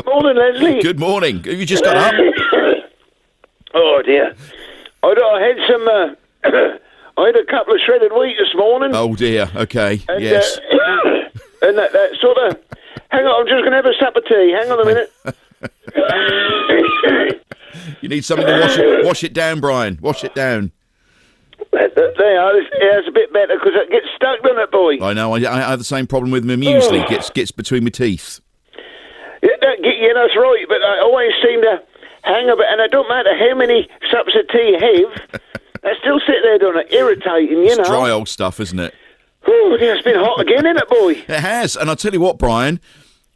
Morning, Leslie. Good morning. Have you just got up? Oh, dear. I had some... I had a couple of shredded wheat this morning. Oh, dear. Okay. And, Yes. And that sort of... Hang on, I'm just going to have a sup of tea. Hang on a minute. You need something to wash it down, Brian. Wash it down. There, it's a bit better because it gets stuck, doesn't it, boy? I know. I have the same problem with my muesli. Gets between my teeth. Yeah, that's right. But I always seem to hang a bit, and it don't matter how many sups of tea you have, I still sit there, don't it? Irritating, you know. It's dry old stuff, isn't it? Oh, yeah, it's been hot again, isn't it, boy? It has. And I'll tell you what, Brian.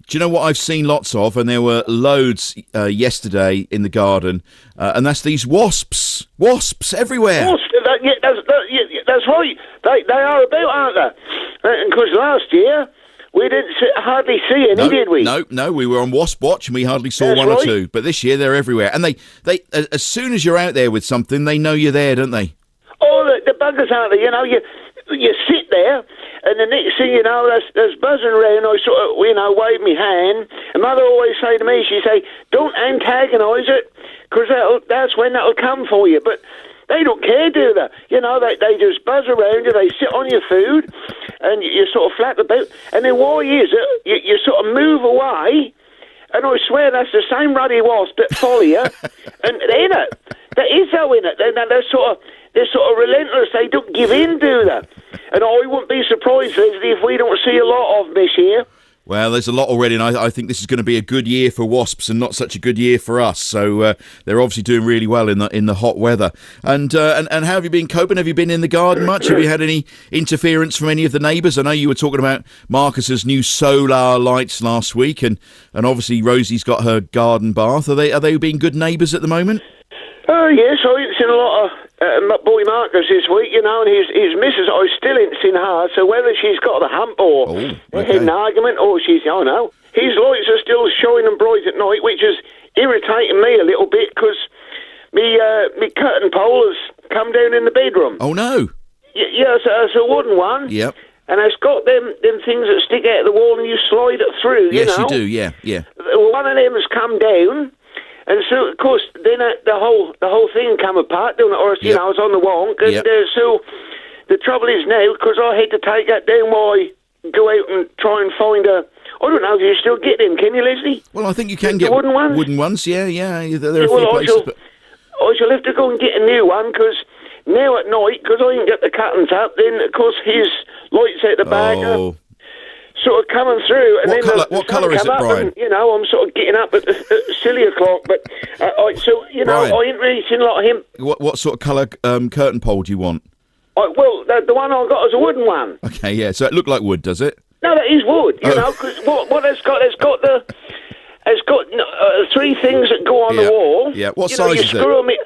Do you know what I've seen lots of? And there were loads yesterday in the garden, and that's these wasps. Wasps everywhere. Wasps, that's right. They are about, aren't they? And because last year we didn't hardly see any, did we? No. We were on wasp watch, and we hardly saw one or two. But this year they're everywhere, and they as soon as you're out there with something, they know you're there, don't they? Oh, the buggers, aren't they? You know, you sit there. And the next thing you know, there's buzzing around. I sort of, wave my hand. And Mother always say to me, she say, don't antagonise it, because that's when that'll come for you. But they don't care, do they? You know, they just buzz around you. They sit on your food, and you sort of flap about. And then why is it? You sort of move away, and I swear that's the same ruddy wasp that follow you. And in it, there is though in it. They're sort of relentless. They don't give in, do they? And I wouldn't be surprised, Leslie, if we don't see a lot of them this year. Well, there's a lot already, and I think this is going to be a good year for wasps and not such a good year for us. So they're obviously doing really well in the hot weather. And how have you been coping? Have you been in the garden much? Have you had any interference from any of the neighbours? I know you were talking about Marcus's new solar lights last week, and obviously Rosie's got her garden bath. Are they being good neighbours at the moment? Oh, yes, I ain't seen a lot of my boy Marcus this week, and his missus, I still ain't seen her, so whether she's got the hump or had an argument, or she's, his lights are still shining bright at night, which is irritating me a little bit, because me curtain pole has come down in the bedroom. Oh, no. Yeah, it's a wooden one. Yep. And it's got them things that stick out of the wall, and you slide it through, Yes, you know. you do, yeah. One of them has come down. And so, of course, then the whole thing come apart, don't it? Or, it's on the wonk. And so the trouble is now, because I had to take that down while I go out and try and find I don't know if you still get them, can you, Leslie? Well, I think you can get wooden ones. Wooden ones, yeah. There are a few places. I shall have to go and get a new one, because now at night, because I didn't get the curtains up, then, of course, his lights out the back sort of coming through. And what colour is it, Brian? And, I'm sort of getting up at the silly o'clock. But, Brian, I ain't really seen a lot of him. What sort of colour curtain pole do you want? Well, the one I got is a wooden one. Okay, yeah. So it looked like wood, does it? No, that is wood, because what it's got three things that go on the wall. Yeah, what size is it?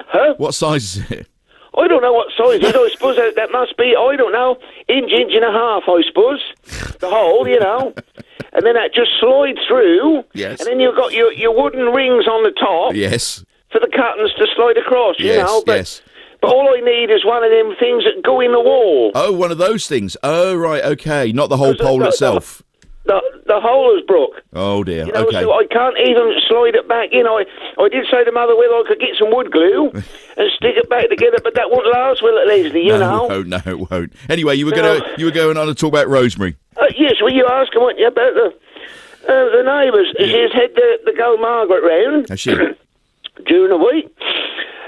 Huh? What size is it? I don't know what size it is. I suppose that must be, I don't know, inch and a half, I suppose. The hole, And then that just slides through. Yes. And then you've got your wooden rings on the top. Yes. For the curtains to slide across, Yes. But all I need is one of them things that go in the wall. Oh, one of those things. Oh, right, okay. Not the whole pole itself. The hole is broke. Oh, dear, okay. So I can't even slide it back in. I did say to Mother whether I could get some wood glue and stick it back together, but that won't last, will it, Leslie, No, it won't. Anyway, you were going on to talk about Rosemary. Yes, well, you asking, weren't you, about the neighbours. Yeah. She's had the girl Margaret round. Has she? During the week.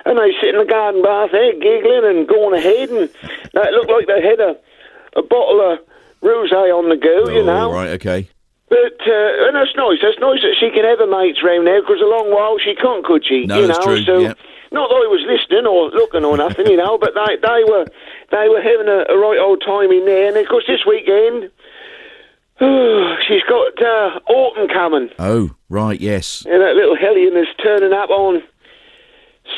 And they sit in the garden bath there, giggling and going ahead, and it looked like they had a bottle of rosé on the go, Oh, right, okay. But, and that's nice. That's nice that she can have her mates round there, because a long while she can't, could she? No, that's true, So, yeah. not that I was listening or looking or nothing, but they were having a right old time in there. And, of course, this weekend, she's got autumn coming. Oh, right, yes. And that little hellion is turning up on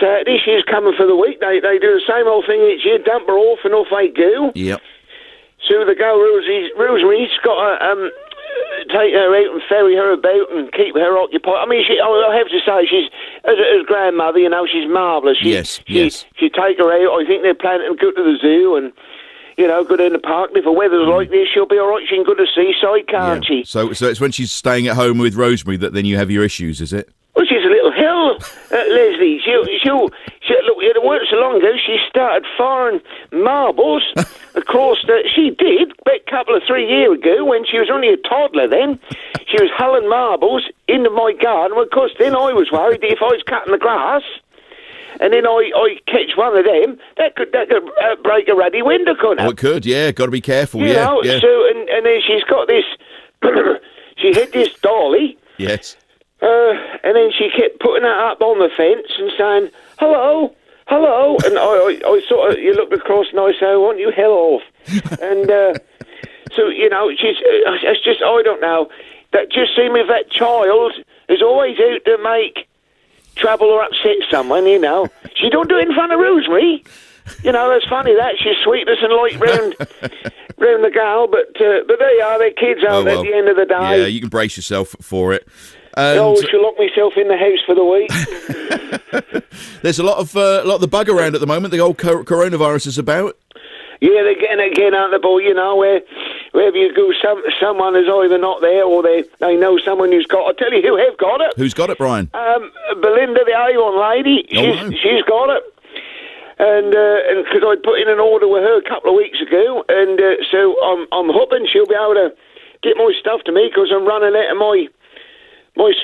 Saturday. She's coming for the week. They do the same old thing each year, dump her off and off they go. Yep. So the girl Rosemary's got to take her out and ferry her about and keep her occupied. I mean, I have to say, she's as grandmother, she's marvellous. She take her out. I think they're planning to go to the zoo, and go down the park. And if the weather's like this, she'll be all right. She can go to the seaside, can't she? So it's when she's staying at home with Rosemary that then you have your issues, is it? Well, she's a little hell, Leslie. She'll look, it weren't so long ago, she started firing marbles across she did, a couple of 3 years ago, when she was only a toddler then. She was hurling marbles into my garden. Well, of course, then I was worried that if I was cutting the grass, and then I catch one of them, that could break a ruddy window, couldn't it? Oh, it could, yeah. Got to be careful, you know, yeah. So, and then she's got this, she had this dolly. Yes. And then she kept putting that up on the fence and saying, hello, and I sort of, you look across and I say, I want you hell off. And so, it's just, I don't know, that just seems if that child is always out to make trouble or upset someone, She don't do it in front of Rosemary. That's funny that. She's sweetness and light round the gal, but there you are, they're kids, aren't they, at the end of the day? Yeah, you can brace yourself for it. And I should lock myself in the house for the week. There's a lot of the bug around at the moment. The old coronavirus is about. Yeah, they're getting it again, aren't they, boy? Wherever you go, someone is either not there or they know someone who's got it. I'll tell you who have got it. Who's got it, Brian? Belinda, the A1 lady. She's got it. And because I put in an order with her a couple of weeks ago, and so I'm hoping she'll be able to get my stuff to me because I'm running out of my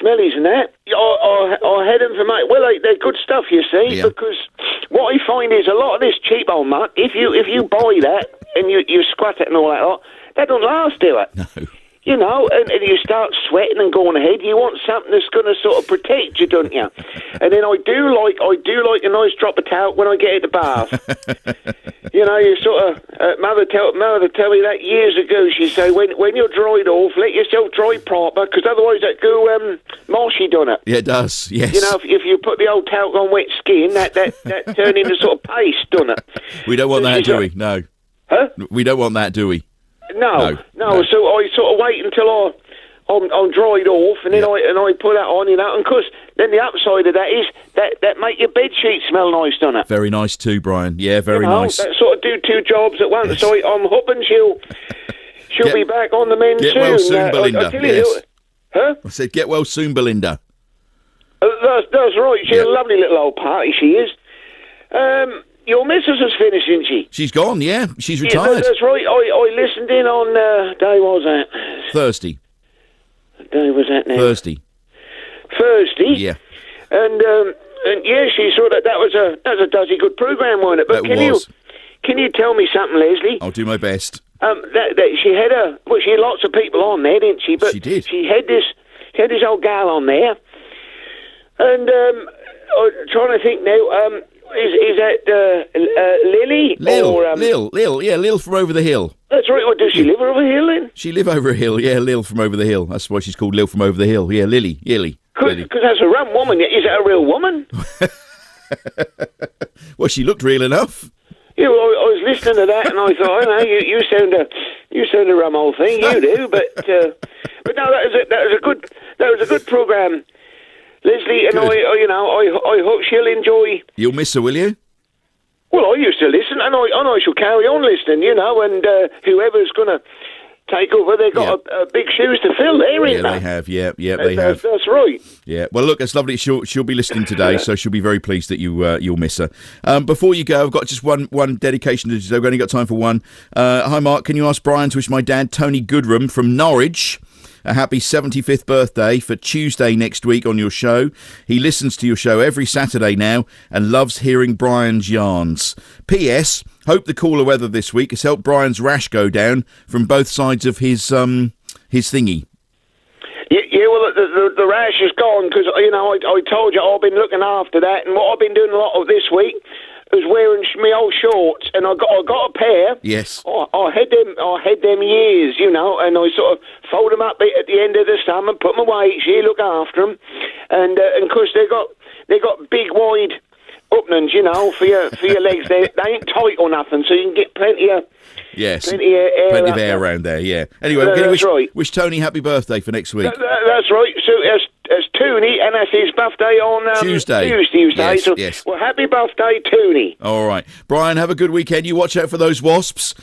smellies and that. I had them for they're good stuff, you see, because what I find is a lot of this cheap old muck, if you buy that and you squat it and all that lot, that don't last, do it? No. And you start sweating and going ahead. You want something that's going to sort of protect you, don't you? And then I do like a nice drop of talc when I get out the bath. You sort of mother tell me that years ago. She say when you're dried off, let yourself dry proper, because otherwise that go marshy, don't it? Yeah, it does. Yes. If you put the old talc on wet skin, that turn into sort of paste, don't it? We don't want that, do we? No. Huh? We don't want that, do we? No. So I sort of wait until I'm dried off, and then I put that on, and of course, then the upside of that is that make your bed sheet smell nice, doesn't it? Very nice too, Brian. Yeah, very nice. That sort of do two jobs at once. Yes. So I'm hoping she'll be back on the mend soon. Get well soon, Belinda. Yes. Huh? I said, get well soon, Belinda. That's right. She's a lovely little old party. She is. Your missus has finished, isn't she? She's gone, yeah. She's retired. Yeah, that's right. I listened in on, day was that? Thursday. What day was that now? Thursday. Yeah. And yeah, she saw that was a dodgy good programme, wasn't it? But can you tell me something, Leslie? I'll do my best. That she had she had lots of people on there, didn't she? But she did. She had this old gal on there. And I'm trying to think now, is that Lily? Lil from over the hill. That's right. Or does she live over here then? She live over a hill, yeah, Lil from over the hill. That's why she's called Lil from over the hill. Yeah, Lily. Because that's a rum woman. Is that a real woman? Well, she looked real enough. Yeah, well, I was listening to that and I thought, you sound a rum old thing, you do. But no, that was a good programme, Leslie, and I hope she'll enjoy. You'll miss her, will you? Well, I used to listen, and I shall carry on listening, and whoever's going to take over, they've got a big shoes to fill there, ain't they? They have, they have. That's right. Yeah, well, look, it's lovely. She'll be listening today, so she'll be very pleased that you'll miss her. Before you go, I've got just one dedication to do. I've only got time for one. Hi, Mark. Can you ask Brian to wish my dad, Tony Goodrum from Norwich, a happy 75th birthday for Tuesday next week on your show. He listens to your show every Saturday now and loves hearing Brian's yarns. P.S. Hope the cooler weather this week has helped Brian's rash go down from both sides of his thingy. Yeah, well, the rash is gone because, I told you I've been looking after that, and what I've been doing a lot of this week is wearing my old shorts, and I got a pair. Yes. I had them years, and I sort of fold them up at the end of the summer, put them away each year, look after them, and of course they got big wide openings, for your legs. They ain't tight or nothing, so you can get plenty of plenty of air around there. Yeah. Anyway, wish Tony happy birthday for next week. That's right. So it's Tony, and that's his birthday on Tuesday. Yes. Well, happy birthday, Tony. All right, Brian. Have a good weekend. You watch out for those wasps.